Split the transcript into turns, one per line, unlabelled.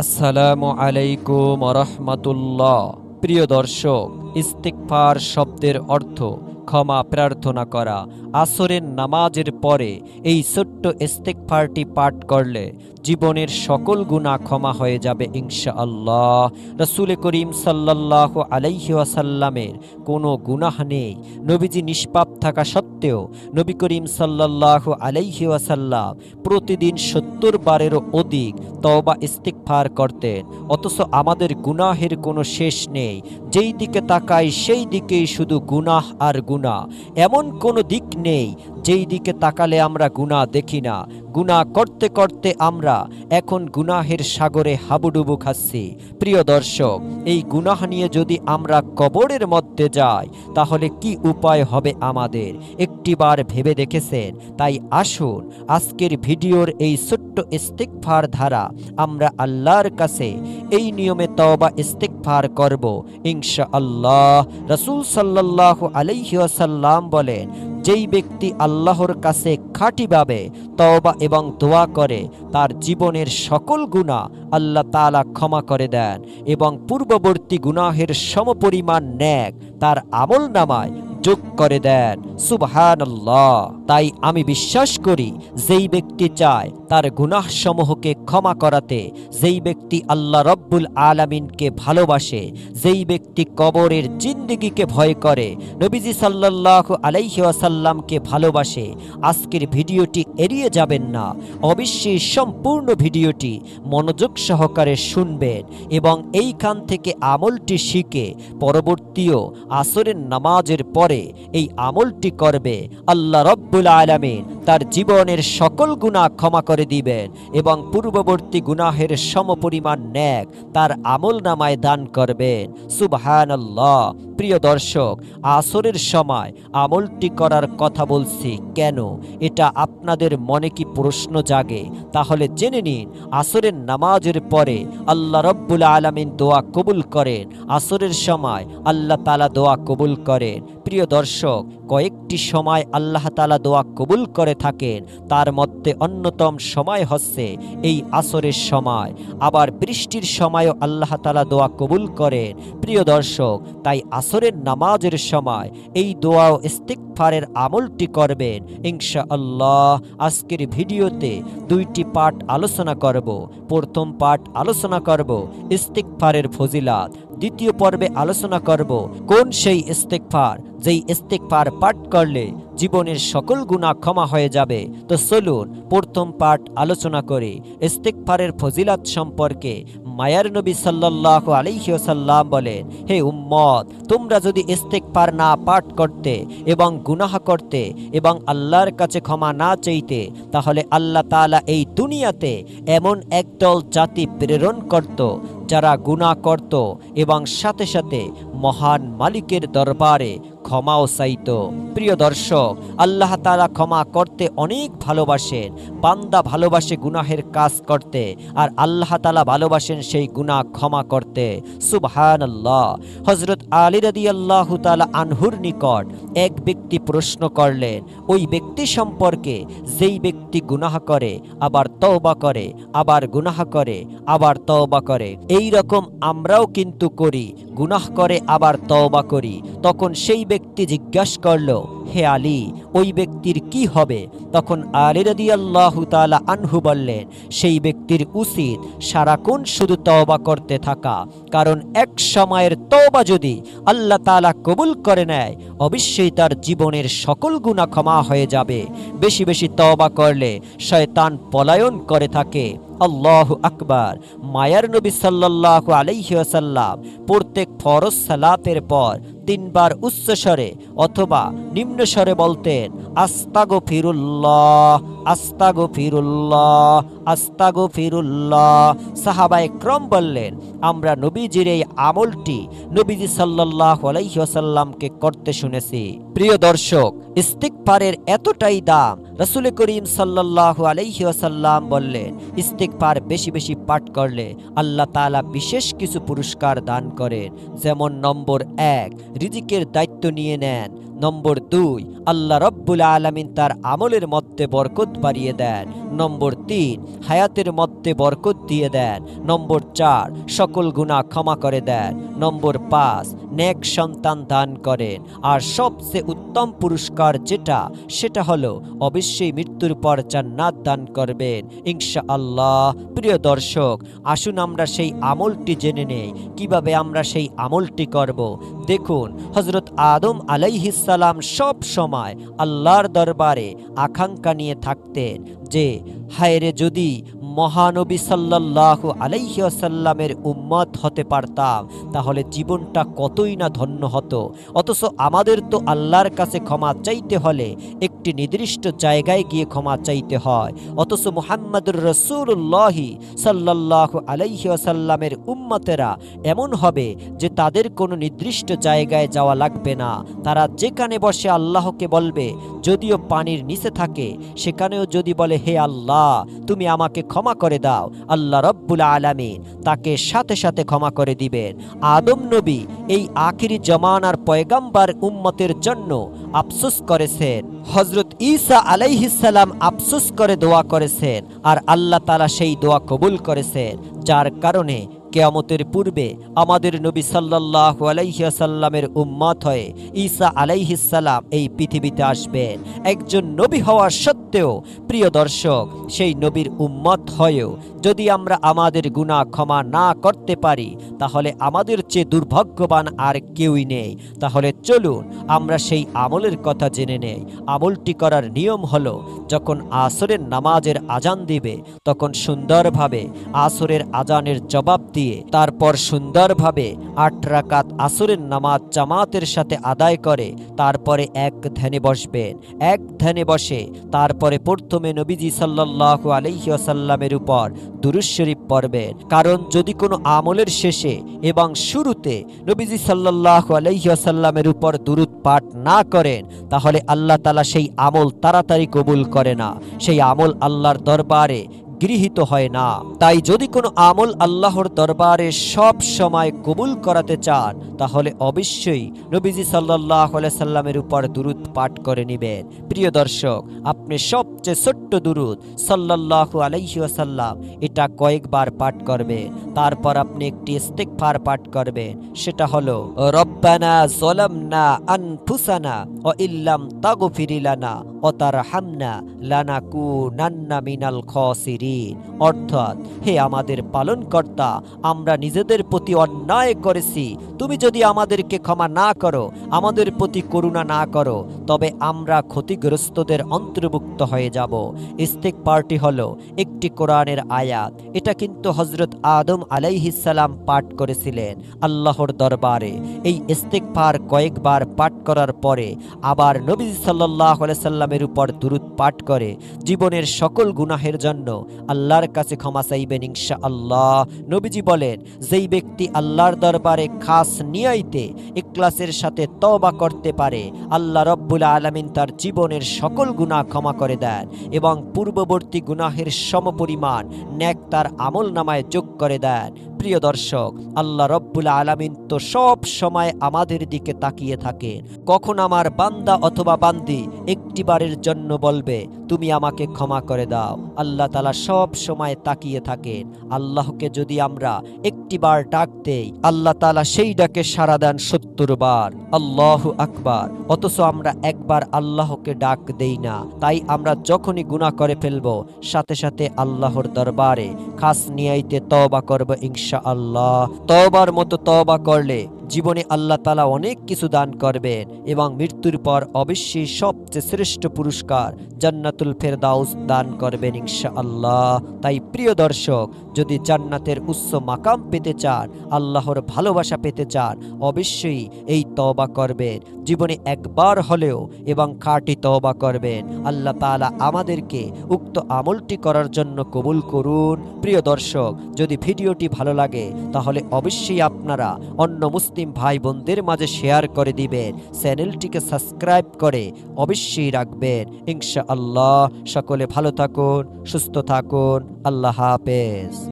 আসসালামু আলাইকুম রহমতুল্লাহ। প্রিয় দর্শক, ইস্তিগফার শব্দের অর্থ ক্ষমা প্রার্থনা করা। আসরের নামাজের পরে এই ছোট্ট ইস্তিগফারটি পাঠ করলে জীবনের সকল গুনাহ ক্ষমা হয়ে যাবে ইনশাআল্লাহ। রাসূল করিম সাল্লাল্লাহু আলাইহি ওয়াসাল্লামের কোনো গুনাহ নেই। নবীজি নিষ্পাপ থাকা সত্ত্বেও নবী করিম সাল্লাল্লাহু আলাইহি ওয়াসাল্লাম প্রতিদিন ৭০ বারেরও অধিক তওবা ইস্তিগফার করতেন। অথচ আমাদের গুনাহের কোনো শেষ নেই। যেই দিকে তাকাই সেই দিকেই শুধু গুনাহ আর গুনাহ। এমন কোনো দিক নেই যেই দিকে তাকালে আমরা গুনাহ দেখি না। গুনাহ করতে করতে আমরা এখন গুনাহের সাগরে হাবুডুবু খাচ্ছি। প্রিয় দর্শক, এই গুনাহ নিয়ে যদি আমরা কবরের মধ্যে যাই তাহলে কি উপায় হবে আমাদের একটিবার ভেবে দেখেছেন? তাই আসুন আজকের ভিডিওর এই ছোট্ট ইস্তিগফার ধারা আমরা আল্লাহর কাছে এই নিয়মে তওবা ইস্তিগফার করব ইনশাআল্লাহ। রাসূল সাল্লাল্লাহু আলাইহি ওয়াসাল্লাম বলেন, যেই ব্যক্তি আল্লাহর কাছে খাঁটিভাবে তওবা এবং দোয়া করে তার জীবনের সকল গুনাহ আল্লাহ তাআলা ক্ষমা করে দেন এবং পূর্ববর্তী গুনাহের সমপরিমাণ নেক তার আমলনামায় যোগ করে দেন। সুবহানাল্লাহ। তাই আমি বিশ্বাস করি, যেই ব্যক্তি চায় তার গুনাহ সমূহকে ক্ষমা করাতে, যেই ব্যক্তি আল্লাহ রব্বুল আলামিনকে ভালোবাসে, যেই ব্যক্তি কবরের জিন্দেগিকে ভয় করে, নবীজি সাল্লাল্লাহু আলাইহি ওয়াসাল্লামকে ভালোবাসে, আজকের ভিডিওটি এড়িয়ে যাবেন না। অবশ্যই সম্পূর্ণ ভিডিওটি মনোযোগ সহকারে শুনবেন এবং এইখান থেকে আমলটি শিখে পরবর্তীও আসরের নামাজের পরে এই আমলটি করবে। আল্লাহ রব্বুল আলামিন তার জীবনের সকল গুনাহ ক্ষমা করে দিবেন এবং পূর্ববর্তী গুনাহের সমপরিমাণ নেক তার আমলনামায় দান করবেন। সুবহানাল্লাহ। প্রিয় দর্শক, আসরের সময় আমলটি করার কথা বলছি কেন? এটা আপনাদের মনে কি প্রশ্ন জাগে? তাহলে জেনে নিন, আসরের নামাজের পরে আল্লাহ রব্বুল আলামিন দোয়া কবুল করেন। আসরের সময় আল্লাহ তাআলা দোয়া কবুল করেন। প্রিয় দর্শক, কয়েকটি সময় আল্লাহ তাআলা দোয়া কবুল করে থাকেন। তার মধ্যে অন্যতম সময় হচ্ছে এই আসরের সময়। আবার বৃষ্টির সময়ও আল্লাহ তাআলা দোয়া কবুল করেন। প্রিয় দর্শক, তাই আসরের নামাজের সময় এই দোয়া ও ইস্তিগফারের আমলটি করবেন ইনশাআল্লাহ। আজকের ভিডিওতে দুইটি পাঠ আলোচনা করব। প্রথম পাঠ আলোচনা করব ইস্তিগফারের ফজিলাত। দ্বিতীয় পর্বে আলোচনা করব কোন সেই ইস্তিগফার যেই ইস্তিগফার পাঠ করলে জীবনের সকল গুনাহ ক্ষমা হয়ে যাবে। তো চলুন প্রথম পাঠ আলোচনা করি। ইস্তিগফারের ফজিলাত সম্পর্কে মায়ার নবী সাল্লাল্লাহু আলাইহি ওয়াসাল্লাম বলেন, হে উম্মত, তোমরা যদি ইস্তিগফার না পাঠ করতে এবং গুনাহ করতে এবং আল্লাহর কাছে ক্ষমা না চাইতে, তাহলে আল্লাহ তাআলা এই দুনিয়াতে এমন একদল জাতি প্রেরণ করত যারা গুনাহ করত এবং সাথে সাথে মহান মালিকের দরবারে ক্ষমাও চাইত। প্রিয় দর্শক, আল্লাহ তাআলা ক্ষমা করতে অনেক ভালোবাসেন। বান্দা ভালোবাসে গুনাহের কাজ করতে, আর আল্লাহ তাআলা ভালোবাসেন সেই গুনাহ ক্ষমা করতে। সুবহানাল্লাহ। হযরত আলী রাদিয়াল্লাহু তাআলা আনহুর নিকট এক ব্যক্তি প্রশ্ন করলেন ওই ব্যক্তি সম্পর্কে যেই ব্যক্তি গুনাহ করে আবার তওবা করে, আবার গুনাহ করে আবার তওবা করে। এই রকম আমরাও কিন্তু করি, গুনাহ করে আবার তওবা করি। তখন সেই ব্যক্তি জিজ্ঞাসা করল, হে আলী, ওই ব্যক্তির কি হবে? তখন আলী রাদিয়াল্লাহু তাআলা আনহু বললেন, সেই ব্যক্তির উচিত সারাক্ষণ শুধু তওবা করতে থাকা, কারণ এক সময়ের তওবা যদি আল্লাহ তাআলা কবুল করে নেয় অবশ্যই তার জীবনের সকল গুনাহ ক্ষমা হয়ে যাবে। বেশি বেশি তওবা করলে শয়তান পলায়ন করে থাকে। আল্লাহু আকবার। মায়ার নবী সাল্লাল্লাহু আলাইহি ওয়াসাল্লাম প্রত্যেক ফরজ সালাতের পর 3 বার উচ্চ স্বরে অথবা নিম্ন স্বরে বলতেন, আস্তাগফিরুল্লাহ, আস্তাগফিরুল্লাহ, আস্তাগফিরুল্লাহ। সাহাবায়ে কেরাম বললেন, আমরা নবীজির এই আমলটি নবীজি সাল্লাল্লাহু আলাইহি ওয়াসাল্লামকে করতে শুনেছি। প্রিয় দর্শক, ইস্তিগফারের এতটাই দাম, রাসূল করিম সাল্লাল্লাহু আলাইহি ওয়াসাল্লাম বললেন, ইস্তিগফার বেশি বেশি পাঠ করলে আল্লাহ তাআলা বিশেষ কিছু পুরস্কার দান করেন। যেমন নম্বর 1, রিজিকের দায়িত্ব নিয়ে নেন। নম্বর 2, আল্লাহ রব্বুল আলামিন তার আমলের মধ্যে বরকত বাড়িয়ে দেন। নম্বর 3, হায়াতের মধ্যে বরকত দিয়ে দেন। নম্বর 4, সকল গুনাহ ক্ষমা করে দেন। নম্বর 5, নেক সন্তান দান করেন। আর সবচেয়ে উত্তম পুরস্কার সেটা হলো অবশ্যই মৃত্যুর পর জান্নাত দান করবেন ইনশাআল্লাহ। প্রিয় দর্শক, আসুন আমরা সেই আমলটি জেনে নেই কিভাবে আমরা সেই আমলটি করব। দেখুন, হযরত আদম আলাইহিস সালাম সব সময় আল্লাহর দরবারে আকাঙ্ক্ষা নিয়ে থাকতেন যে হায়রে যদি মহানবী সাল্লাল্লাহু আলাইহি ওয়াসাল্লামের উম্মত হতে পারতাম তাহলে জীবনটা কতই না ধন্য হতো। অথচ আমাদের তো আল্লাহর কাছে ক্ষমা চাইতে হলে একটি নির্দিষ্ট জায়গায় গিয়ে ক্ষমা চাইতে হয়। অথচ মুহাম্মদুর রাসূলুল্লাহ সাল্লাল্লাহু আলাইহি ওয়াসাল্লামের উম্মতেরা এমন হবে যে তাদের কোনো নির্দিষ্ট জায়গায় যাওয়া লাগবে না। তারা যেখানে বসে আল্লাহকে বলবে, যদিও পানির নিচে থাকে সেখানেও যদি বলে হে আল্লাহ তুমি আমাকে ক্ষমা করে দাও, আল্লাহ রব্বুল আলামিন তাকে সাথে সাথে ক্ষমা করে দিবেন। আদম নবী এই আখিরি জামানার পয়গাম্বার উম্মতের জন্য আফসোস করেছেন, হযরত ঈসা আলাইহিস সালাম আফসোস করে দোয়া করেছেন, আর আল্লাহ তাআলা সেই দোয়া কবুল করেছেন, যার কারণে কিয়ামতের পূর্বে আমাদের নবী সাল্লাল্লাহু আলাইহি ওয়াসাল্লামের উম্মত হয়ে ঈসা আলাইহিস সালাম এই পৃথিবীতে আসবেন। একজন নবী হওয়ার সত্ত্বেও প্রিয় দর্শক, সেই নবীর উম্মত হয়েও যদি আমরা আমাদের গুনাহ ক্ষমা না করতে পারি তাহলে আমাদের চেয়ে দুর্ভাগ্যবান আর কেউই নেই। তাহলে চলুন আমরা সেই আমলের কথা জেনে নেই। আমলটি করার নিয়ম হলো, যখন আসরের নামাজের আজান দিবে তখন সুন্দরভাবে আসরের আজানের জবাব দিয়ে তারপর সুন্দরভাবে 8 রাকাত আসরের নামাজ জামাতের সাথে আদায় করে তারপরে এক ধ্যানে বসবেন। এক ধ্যানে বসে তারপরে প্রথমে নবীজি সাল্লাল্লাহু আলাইহি ওয়াসাল্লামের উপর দুরূদ শরীফ পড়বেন। কারণ যদি কোনো আমলের শেষে এবং শুরুতে নবীজি সাল্লাল্লাহু আলাইহি ওয়াসাল্লামের উপর দুরূদ পাঠ না করেন তাহলে আল্লাহ তাআলা সেই আমল তাড়াতাড়ি কবুল করে না, সেই আমল আল্লাহর দরবারে গৃহীত হয় না। তাই যদি কোনো আমল আল্লাহর দরবারে সব সময় কবুল করাতে চান তাহলে অবশ্যই নবীজি সাল্লাল্লাহু আলাইহি সাল্লামের উপর দুরূদ পাঠ করে নেবেন। প্রিয় দর্শক, আপনি সবচেয়ে ছোট্ট দুরূদ সাল্লাল্লাহু আলাইহি ওয়াসাল্লাম এটা কয়েকবার পাঠ করবেন। তারপর আপনি একটি ইস্তিগফার পাঠ করবেন, সেটা হলো রব্বানা যালামনা আনফুসানা ওয়া ইল্লাম তাগফির লানা ওয়া তারহামনা লানাকুনান্না মিনাল খাসিরিন। অর্থাৎ, হে আমাদের পালনকর্তা, আমরা নিজেদের প্রতি অন্যায় করেছি, তুমি যদি আমাদেরকে ক্ষমা না করো, আমাদের প্রতি করুণা না করো, তবে আমরা ক্ষতিগ্রস্তদের অন্তর্ভুক্ত হয়ে যাব। ইস্তিগফারটি হলো একটি কোরআনের আয়াত। এটা কিন্তু হযরত আদম আলাইহিস সালাম পাঠ করেছিলেন আল্লাহর দরবারে। এই ইস্তিগফার কয়েকবার পাঠ করার পরে আবার নবী সাল্লাল্লাহু আলাইহি সাল্লামের উপর দুরূদ পাঠ করে জীবনের সকল গুনাহের জন্য আল্লাহর কাছে ক্ষমা চাইবেন ইনশাআল্লাহ। নবীজি বলেন, যেই ব্যক্তি আল্লাহর দরবারে খাস নিয়াইতে ইখলাসের সাথে তওবা করতে পারে, আল্লাহ রব্বুল আলামিন তার জীবনের সকল গুনাহ ক্ষমা করে দেন এবং পূর্ববর্তী গুনাহের সমপরিমাণ নেক তার আমলনামায় যোগ করে দেন। প্রিয় দর্শক, আল্লাহ রব্বুল আলামিন তো সব সময় আমাদের দিকে তাকিয়ে থাকেন। কখন আমার বান্দা অথবা বান্দি একটিবারের জন্য বলবে তুমি আমাকে ক্ষমা করে দাও, আল্লাহ তাআলা সব সময় তাকিয়ে থাকেন। আল্লাহকে যদি আমরা একটিবার ডাক দেই, আল্লাহ তাআলা সেই ডাকে সাড়া দেন 70 বার। আল্লাহু আকবার। অথচ আমরা একবার আল্লাহকে ডাক দেই না। তাই আমরা যখনই গুনাহ করে ফেলবো সাথে সাথে আল্লাহর দরবারে খাস নিয়াইতে তওবা করব ইনশাআল্লাহ। তওবার মতো তওবা করলে জীবনে আল্লাহ তাআলা অনেক কিছু দান করবেন এবং মৃত্যুর পর অবশ্যই সবচেয়ে শ্রেষ্ঠ পুরস্কার জান্নাতুল ফেরদাউস দান করবেন ইনশাআল্লাহ। তাই প্রিয় দর্শক, যদি জান্নাতের উচ্চ মাকাম পেতে চান, আল্লাহর ভালোবাসা পেতে চান, অবশ্যই এই তওবা করবেন জীবনে একবার হলেও এবং খাঁটি তওবা করবেন। আল্লাহ তাআলা আমাদেরকে উক্ত আমলটি করার জন্য কবুল করুন। প্রিয় দর্শক, যদি ভিডিওটি ভালো লাগে তাহলে অবশ্যই আপনারা অন্য মুসলিম ভাই বোনদের মাঝে শেয়ার করে দিবেন, চ্যানেলটিকে সাবস্ক্রাইব করে অবশ্যই রাখবেন ইনশাআল্লাহ। সকলে ভালো থাকুন, সুস্থ থাকুন। আল্লাহ হাফেজ।